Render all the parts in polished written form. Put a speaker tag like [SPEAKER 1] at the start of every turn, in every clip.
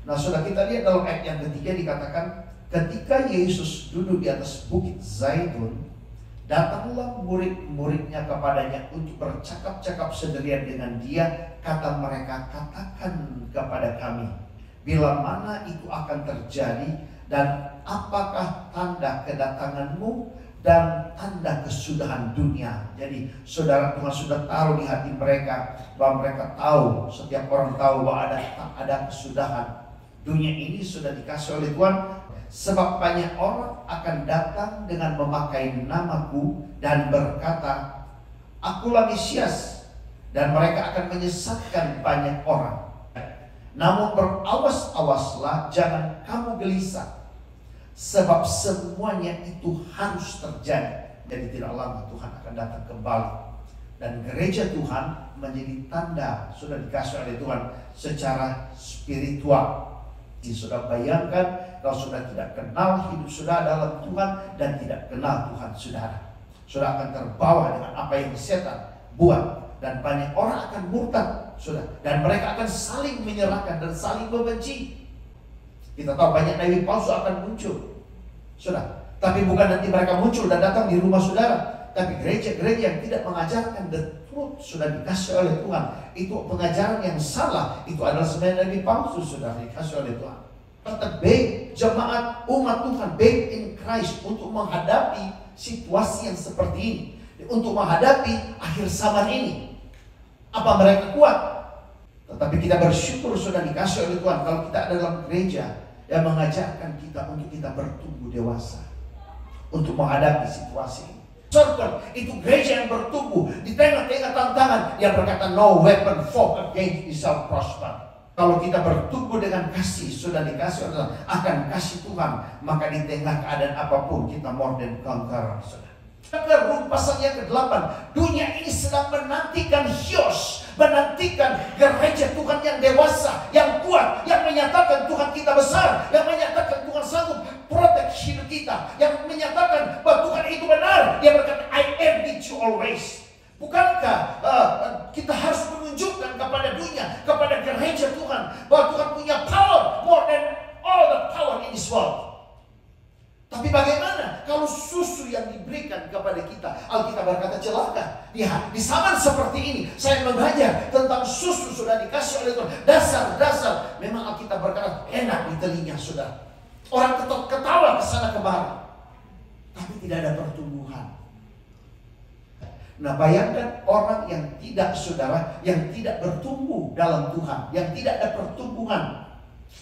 [SPEAKER 1] Nah, sudah kita lihat dalam ayat yang ketiga dikatakan, ketika Yesus duduk di atas bukit Zaitun, datanglah murid-muridnya kepadanya untuk bercakap-cakap sendirian dengan dia. Kata mereka, katakan kepada kami, bila mana itu akan terjadi, dan apakah tanda kedatanganmu dan tanda kesudahan dunia. Jadi saudara, Tuhan sudah taruh di hati mereka, bahwa mereka tahu, setiap orang tahu bahwa ada kesudahan. Dunia ini sudah dikasih oleh Tuhan, sebab banyak orang akan datang dengan memakai namaku dan berkata, akulah Mesias, dan mereka akan menyesatkan banyak orang. Namun berawas-awaslah, jangan kamu gelisah, sebab semuanya itu harus terjadi. Jadi tidak lama Tuhan akan datang kembali, dan gereja Tuhan menjadi tanda sudah dikasih oleh Tuhan secara spiritual. Jadi sudah bayangkan kalau sudah tidak kenal hidup saudara dalam Tuhan dan tidak kenal Tuhan saudara, saudara akan terbawa dengan apa yang setan buat, dan banyak orang akan murtad, saudara, dan mereka akan saling menyerahkan dan saling membenci. Kita tahu banyak nabi palsu akan muncul, saudara, tapi bukan nanti mereka muncul dan datang di rumah saudara, tapi gereja-gereja yang tidak mengajarkan the truth sudah dikasih oleh Tuhan, itu pengajaran yang salah, itu adalah sebenarnya nabi palsu sudah dikasih oleh Tuhan. Tetap baik jemaat umat Tuhan, baik in Christ, untuk menghadapi situasi yang seperti ini, untuk menghadapi akhir zaman ini. Apa mereka kuat? Tetapi kita bersyukur sudah dikasih oleh Tuhan kalau kita ada dalam gereja yang mengajarkan kita untuk kita bertumbuh dewasa untuk menghadapi situasi ini. Circle itu gereja yang bertumbuh di tengah-tengah tantangan, yang berkata no weapon formed against me shall prosper. Kalau kita bertumbuh dengan kasih, sudah dikasih adalah akan kasih Tuhan, maka di tengah keadaan apapun kita more than conqueror. Rum pasal yang ke-8, dunia ini sedang menantikan Hios, menantikan gereja Tuhan yang dewasa, yang kuat, yang menyatakan Tuhan kita besar, yang menyatakan Tuhan sanggup protect hidup kita, yang menyatakan bahwa Tuhan itu benar. Dia berkata, I am with you always. Bukankah kita harus menunjukkan kepada dunia, kepada gereja Tuhan, bahwa Tuhan punya power more than all the power in this world. Tapi bagaimana kalau susu yang diberikan kepada kita, Alkitab berkata celaka. Di zaman seperti ini saya mengajar tentang susu sudah dikasih oleh Tuhan, dasar-dasar. Memang Alkitab berkata enak di telinga sudah. Orang tetap ketawa ke sana kemari, tapi tidak ada pertumbuhan. Nah, bayangkan orang yang tidak, saudara, yang tidak bertumbuh dalam Tuhan, yang tidak ada pertumbuhan,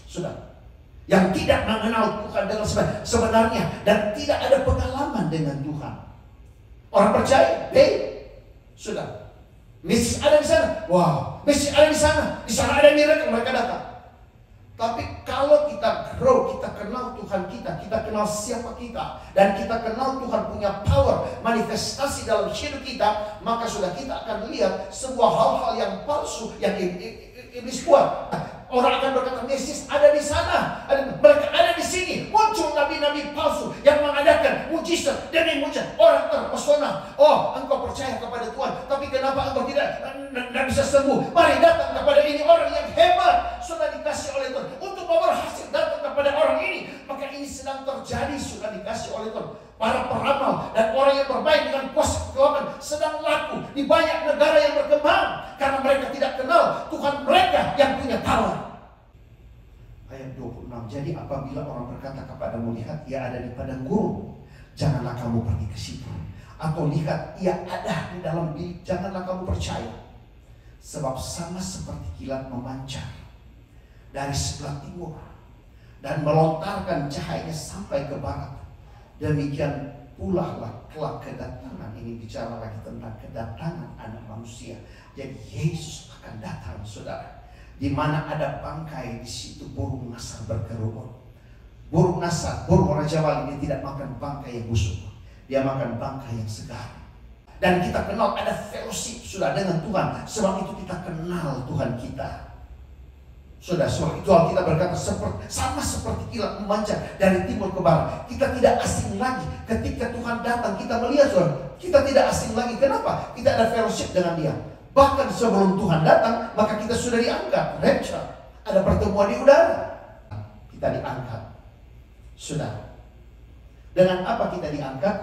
[SPEAKER 1] saudara, yang tidak mengenal Tuhan dengan sebenarnya dan tidak ada pengalaman dengan Tuhan. Orang percaya, sudah, Mesias ada di sana, wow, Mesias ada di sana ada miracle, mereka datang. Tapi kalau kita grow, kita kenal Tuhan kita kenal siapa kita, dan kita kenal Tuhan punya power manifestasi dalam hidup kita, maka sudah kita akan lihat sebuah hal-hal yang palsu yang iblis buat. Orang akan berkata Mesias ada di sana, mereka ada di sini. Muncul nabi-nabi palsu yang mengadakan mujizat demi mujizat. Orang terpesona. Oh, engkau percaya kepada Tuhan, tapi kenapa engkau tidak bisa sembuh? Mari datang kepada ini, orang yang hebat sudah dikasih oleh Tuhan untuk berhasil datang kepada orang ini. Maka ini sedang terjadi, sudah dikasih oleh Tuhan. Para peramal dan orang yang bermain dengan kuasa kegelapan sedang laku di banyak negara yang berkembang karena mereka tidak kenal Tuhan mereka yang punya power. Ayat 26, jadi apabila orang berkata kepadamu, lihat ia ada di padang gurun, janganlah kamu pergi ke situ. Atau lihat ia ada di dalam bilik, janganlah kamu percaya. Sebab sama seperti kilat memancar dari sebelah timur dan melontarkan cahayanya sampai ke barat, demikian pula lah kelak kedatangan. Ini bicara lagi tentang kedatangan anak manusia. Jadi Yesus akan datang, saudara. Di mana ada bangkai, di situ burung nasar berkerumun. Burung nasar, burung Raja Wali, dia tidak makan bangkai yang busuk, dia makan bangkai yang segar. Dan kita kenal ada fellowship sudah dengan Tuhan, sebab itu kita kenal Tuhan kita. Sudah, sebab itu Alkitab berkata sama seperti kilat memancar dari timur ke barat. Kita tidak asing lagi ketika Tuhan datang. Kita melihat, saudara, kita tidak asing lagi. Kenapa? Kita ada fellowship dengan Dia. Bahkan sebelum Tuhan datang, maka kita sudah diangkat, rapture. Ada pertemuan di udara. kita diangkat. Sudah. Dengan apa kita diangkat?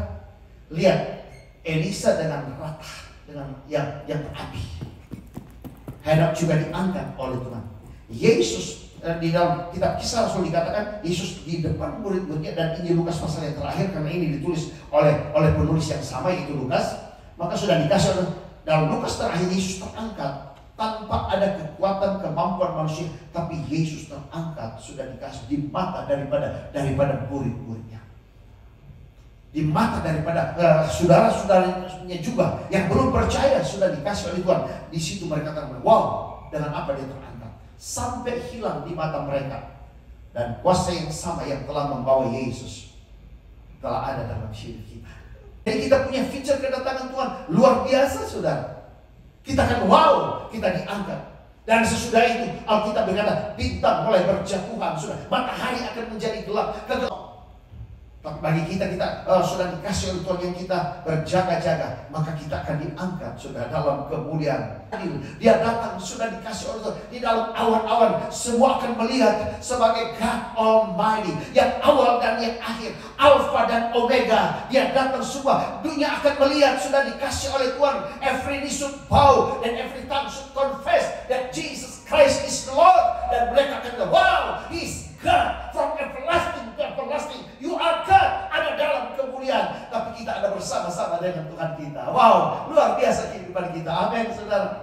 [SPEAKER 1] Lihat, Elisa dengan rata, dengan yang berapi. Henok juga diangkat oleh Tuhan. Yesus di dalam kitab Kisah Rasul dikatakan Yesus di depan murid-muridnya, dan ini Lukas pasal yang terakhir karena ini ditulis oleh penulis yang sama, yaitu Lukas. Maka sudah dikasih dalam Lukas terakhir, Yesus terangkat tanpa ada kekuatan kemampuan manusia, tapi Yesus terangkat, sudah dikasih di mata daripada murid-muridnya, di mata daripada saudara-saudaranya juga yang belum percaya, sudah dikasih oleh Tuhan. Di situ mereka katakan, wow, dengan apa dia terangkat, sampai hilang di mata mereka. Dan kuasa yang sama yang telah membawa Yesus telah ada dalam hidup kita. Jadi kita punya feature kedatangan Tuhan luar biasa, saudara. Kita akan wow, kita diangkat. Dan sesudah itu Alkitab berkata bintang mulai berjatuhan, sudah matahari akan menjadi gelap. Tapi bagi kita sudah dikasih oleh Tuhan yang kita berjaga-jaga, maka kita akan diangkat sudah dalam kemuliaan. Dia datang, sudah dikasih oleh Tuhan di dalam awan-awan, semua akan melihat sebagai God Almighty, yang awal dan yang akhir, Alpha dan Omega. Dia datang semua, dunia akan melihat, sudah dikasih oleh Tuhan. Every knee should bow and every tongue should confess that Jesus Christ is the Lord. Dan mereka akan bilang, wow, He's God from everlasting to everlasting. You are God, ada dalam kemuliaan. Tapi kita ada bersama-sama dengan Tuhan kita. Wow, luar biasa kehidupan kita. Amin, saudara.